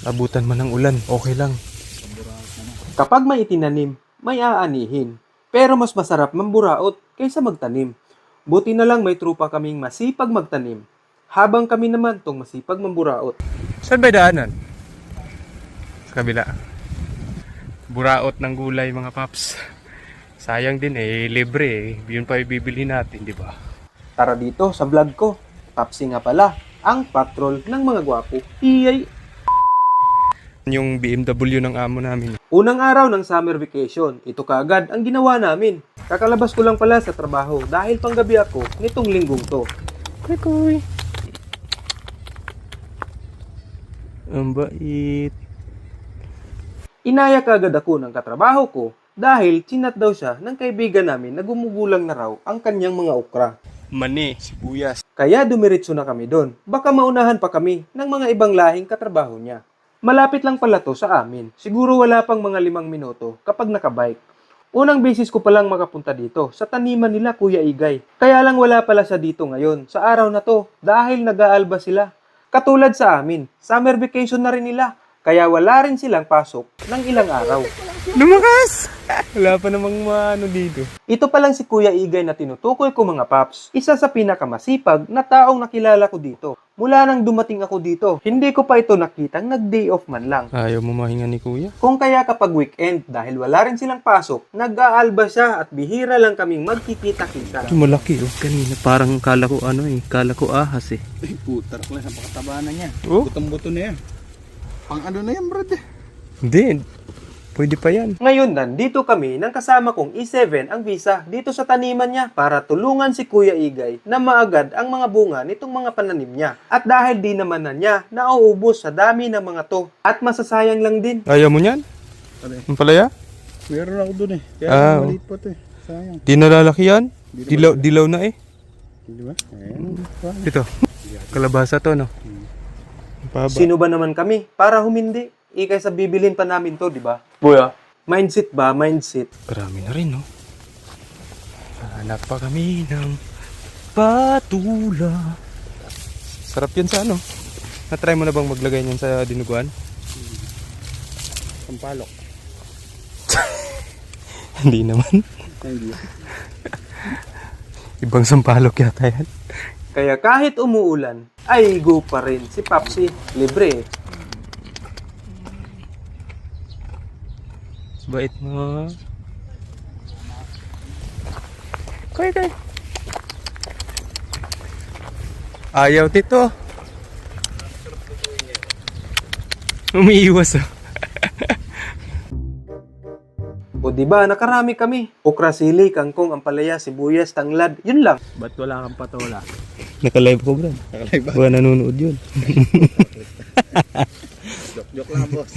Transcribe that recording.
Abutan man ng ulan, okay lang. Kapag may itinanim, may aanihin. Pero mas masarap mamburaot kaysa magtanim. Buti na lang may trupa kaming masipag magtanim. Habang kami naman tong masipag mamburaot. Saan ba daanan? Sa kabila. Buraot ng gulay mga paps. Sayang din libre Yun pa ibibili natin, di ba? Tara dito sa vlog ko. Papsi nga pala, ang patrol ng mga gwapo. Iyay! Yung BMW ng amo namin. Unang araw ng summer vacation, ito kaagad ang ginawa namin. Kakalabas ko lang pala sa trabaho dahil panggabi ako nitong linggong to. Kuy. Ang bait. Inaya kaagad ako ng katrabaho ko dahil chinat daw siya ng kaibigan namin na gumugulang na raw ang kanyang mga okra. Mani, sibuyas. Kaya dumiretso na kami doon. Baka maunahan pa kami ng mga ibang lahing katrabaho niya. Malapit lang pala to sa amin. Siguro wala pang mga 5 minuto kapag nakabike. Unang beses ko palang makapunta dito sa taniman nila Kuya Igay. Kaya lang wala pala siya dito ngayon sa araw na to dahil nag-aalba sila. Katulad sa amin, summer vacation na rin nila. Kaya wala rin silang pasok ng ilang araw. Lumakas! Wala pa namang maano dito. Ito palang si Kuya Igay na tinutukoy ko mga paps. Isa sa pinakamasipag na taong nakilala ko dito. Mula nang dumating ako dito, hindi ko pa ito nakitang nag-day off man lang. Ayaw mo mahinga ni Kuya? Kung kaya kapag weekend, dahil wala rin silang pasok, nag-aalba siya at bihira lang kaming magkikita-kita. Ito malaki kanina parang kala ko kala ko ahas Ay, putar ko lang sa pakataba na niya. Oh? Butong-buto na yan. Pang ano na yan, brad? Hindi, pwede pa yan. Ngayon, nandito kami ng kasama kong E7 ang visa dito sa taniman niya para tulungan si Kuya Igay na maagad ang mga bunga nitong mga pananim niya. At dahil di naman na niya nauubos sa dami ng mga to at masasayang lang din. Ayaw mo yan? Ano eh? Ang palaya? Meron ako dun eh. Kaya maliit pa to eh. Sayang. Di nalalaki yan? Dilaw na Di ba? Ayan. Ito, kalabasa to no? Paba. Sino ba naman kami para humindi? Ikay sa bibilin pa namin to, di ba? Buya. Mindset ba? Mindset. Marami na rin no? Hanap pa kami ng patula. Sarap yan sa ano? Na-try mo na bang maglagay niyan sa dinuguan? Sampalok. Hindi naman. Hindi. Ibang sampalok yata yan. Kaya kahit umuulan, ay go pa rin si Papsi. Libre. Bait mo. Kaya. Ayaw tito. Umiiwas O diba, nakarami kami. Okra, sili, kangkong, ampalaya, sibuyas, tanglad. Yun lang. Ba't wala kang patola? Naka-live ko bro. Nakalay ba? Baka nanonood yun. Joke lang, boss.